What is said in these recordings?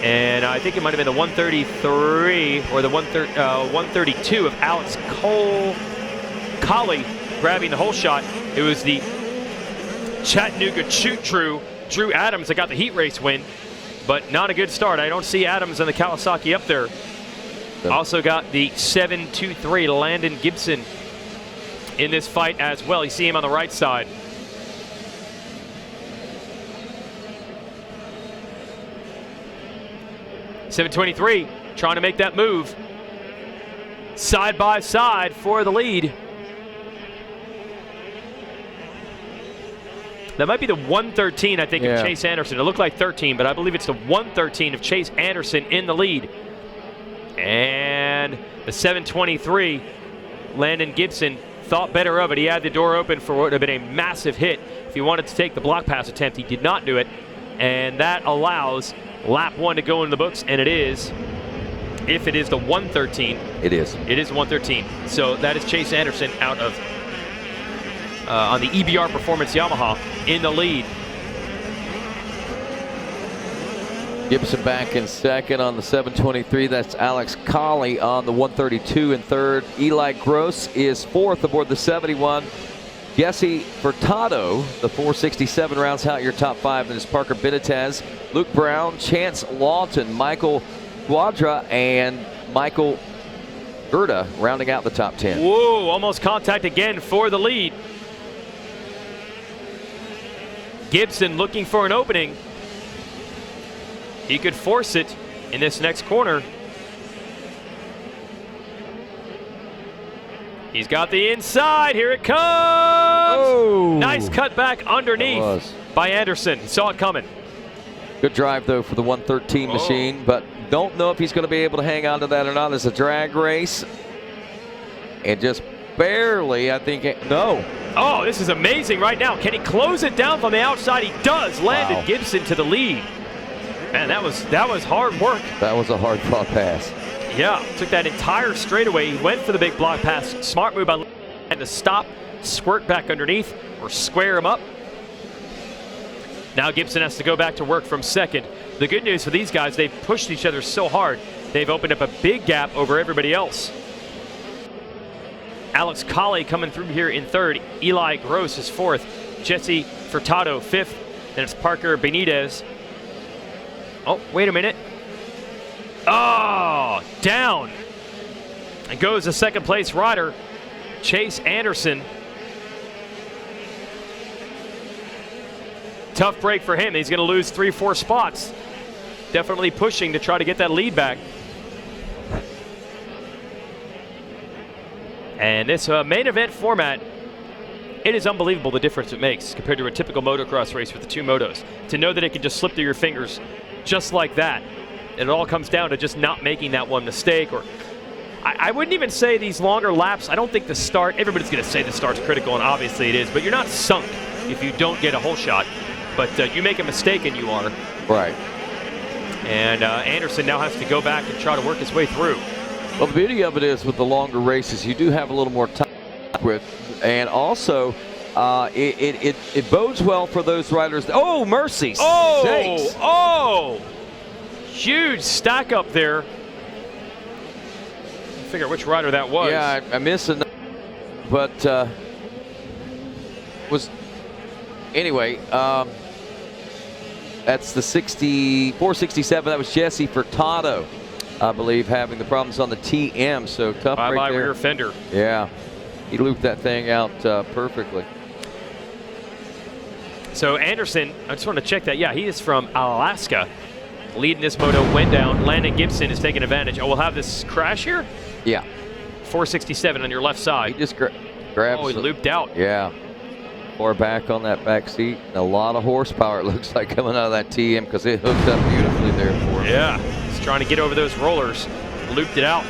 And I think it might have been the 133 or the 132 of Alex Colley grabbing the whole shot. It was the Chattanooga Shoot Drew Adams that got the heat race win, but not a good start. I don't see Adams and the Kawasaki up there. Also got the 723 Landon Gibson in this fight as well. You see him on the right side. .723 trying to make that move. Side by side for the lead. That might be the 113, I think, of Chase Anderson. It looked like 13, but I believe it's the 113 of Chase Anderson in the lead. And the 723, Landon Gibson, thought better of it. He had the door open for what would have been a massive hit. If he wanted to take the block pass attempt, he did not do it. And that allows lap 1 to go in the books, and it is, if it is the 113. It is. It is 113. So that is Chase Anderson out of, on the EBR Performance Yamaha, in the lead. Gibson back in second on the 723. That's Alex Colley on the 132 in third. Eli Gross is fourth aboard the 71. Jesse Furtado, the 467, rounds out your top five. And it's Parker Benitez, Luke Brown, Chance Lawton, Michael Guadra, and Michael Gerda rounding out the top 10. Whoa, almost contact again for the lead. Gibson looking for an opening. He could force it in this next corner. He's got the inside. Here it comes. Oh, nice cut back underneath by Anderson. He saw it coming. Good drive, though, for the 113 machine, but don't know if he's going to be able to hang on to that or not. It's a drag race. And just barely, I think, no. Oh, this is amazing right now. Can he close it down from the outside? He does. Landon Gibson to the lead. Man, that was hard work. That was a hard fought pass. Yeah, took that entire straightaway. He went for the big block pass. Smart move by and to stop, squirt back underneath, or square him up. Now Gibson has to go back to work from second. The good news for these guys, they've pushed each other so hard, they've opened up a big gap over everybody else. Alex Colley coming through here in third. Eli Gross is fourth. Jesse Furtado fifth. Then it's Parker Benitez. Oh, wait a minute. Oh, down. And goes the second place rider, Chase Anderson. Tough break for him. He's going to lose 3-4 spots. Definitely pushing to try to get that lead back. And this main event format, it is unbelievable the difference it makes compared to a typical motocross race with the two motos. To know that it can just slip through your fingers just like that. And it all comes down to just not making that one mistake. Or I wouldn't even say these longer laps. I don't think the start, everybody's going to say the start's critical, and obviously it is, but you're not sunk if you don't get a whole shot. But you make a mistake and you are. Right. And Anderson now has to go back and try to work his way through. Well, the beauty of it is with the longer races, you do have a little more time with, and also it bodes well for those riders. Oh, mercy sakes. Oh! Huge stack up there. Figure out which rider that was. Yeah, I missed it, but was anyway. That's the 467. That was Jesse Furtado, I believe, having the problems on the TM. So tough right there. Rear fender. Yeah, he looped that thing out perfectly. So Anderson, I just want to check that. Yeah, he is from Alaska. Leading this moto went down. Landon Gibson is taking advantage. Oh, we'll have this crash here? Yeah. 467 on your left side. He just grabs. Oh, he looped out. Yeah. Far back on that back seat. A lot of horsepower, it looks like, coming out of that TM because it hooked up beautifully there for him. Yeah. He's trying to get over those rollers. Looped it out.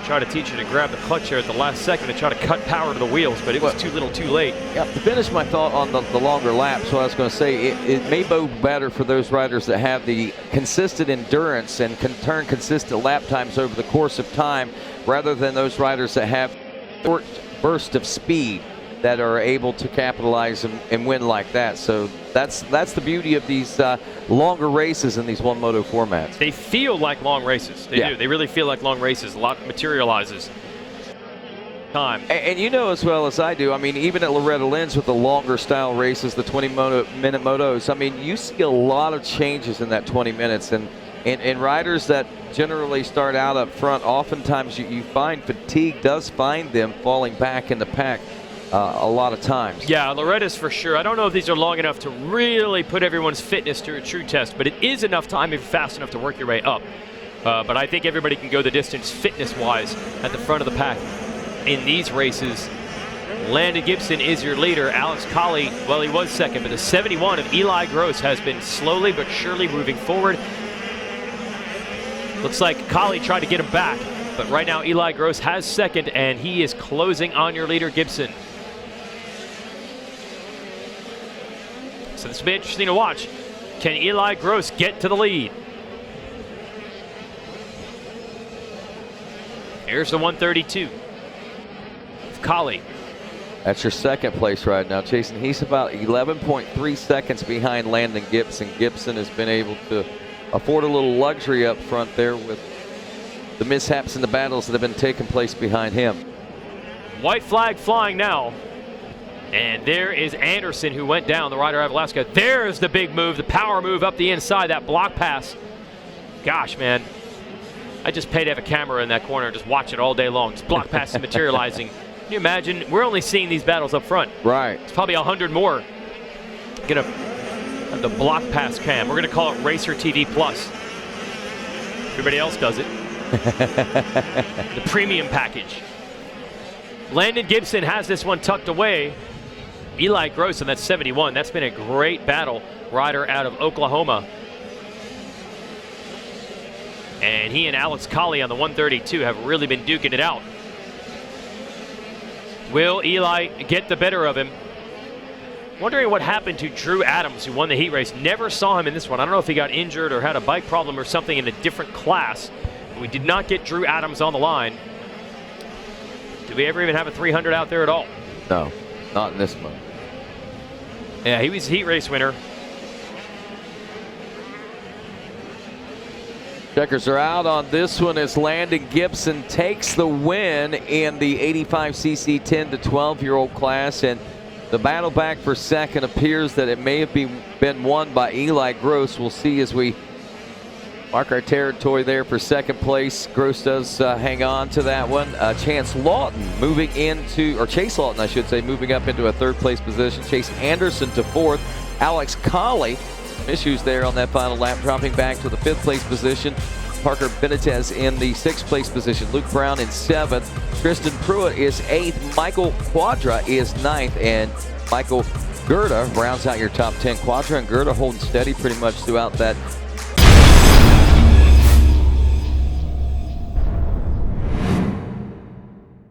Try to teach you to grab the clutch here at the last second to try to cut power to the wheels, but it was too little too late. Yeah, to finish my thought on the longer laps, what I was going to say, it may bode better for those riders that have the consistent endurance and can turn consistent lap times over the course of time, rather than those riders that have short burst of speed that are able to capitalize and win like that. So That's the beauty of these longer races in these one moto formats. They feel like long races. They do. They really feel like long races. A lot materializes. Time. And you know as well as I do, I mean, even at Loretta Lynn's with the longer style races, the 20-minute motos, I mean, you see a lot of changes in that 20 minutes. And riders that generally start out up front, oftentimes you find fatigue does find them falling back in the pack a lot of times. Yeah, Loretta's for sure. I don't know if these are long enough to really put everyone's fitness to a true test, but it is enough time if you're fast enough to work your way up. But I think everybody can go the distance fitness-wise at the front of the pack in these races. Landon Gibson is your leader. Alex Colley, well, he was second, but the 71 of Eli Gross has been slowly but surely moving forward. Looks like Colley tried to get him back, but right now Eli Gross has second, and he is closing on your leader, Gibson. So this will be interesting to watch. Can Eli Gross get to the lead? Here's the 132. Colley. That's your second place right now, Jason. He's about 11.3 seconds behind Landon Gibson. Gibson has been able to afford a little luxury up front there with the mishaps and the battles that have been taking place behind him. White flag flying now. And there is Anderson, who went down, the rider out of Alaska. There's the big move, the power move up the inside, that block pass. Gosh, man. I just paid to have a camera in that corner and just watch it all day long. This block pass is materializing. Can you imagine? We're only seeing these battles up front. Right. It's probably 100 more. Gonna have the block pass cam. We're gonna call it Racer TV Plus. Everybody else does it. The premium package. Landon Gibson has this one tucked away. Eli Gross on that 71. That's been a great battle. Rider out of Oklahoma. And he and Alex Colley on the 132 have really been duking it out. Will Eli get the better of him? Wondering what happened to Drew Adams, who won the heat race. Never saw him in this one. I don't know if he got injured or had a bike problem or something in a different class. We did not get Drew Adams on the line. Did we ever even have a 300 out there at all? No, not in this one. Yeah, he was a heat race winner. Checkers are out on this one as Landon Gibson takes the win in the 85cc 10 to 12-year-old class, and the battle back for second appears that it may have been won by Eli Gross. We'll see as we mark our territory there for second place. Gross does hang on to that one. Chase Lawton, I should say, moving up into a third place position. Chase Anderson to fourth. Alex Colley, issues there on that final lap, dropping back to the fifth place position. Parker Benitez in the sixth place position. Luke Brown in seventh. Tristan Pruitt is eighth. Michael Quadra is ninth. And Michael Gerda rounds out your top 10. Quadra and Gerda holding steady pretty much throughout that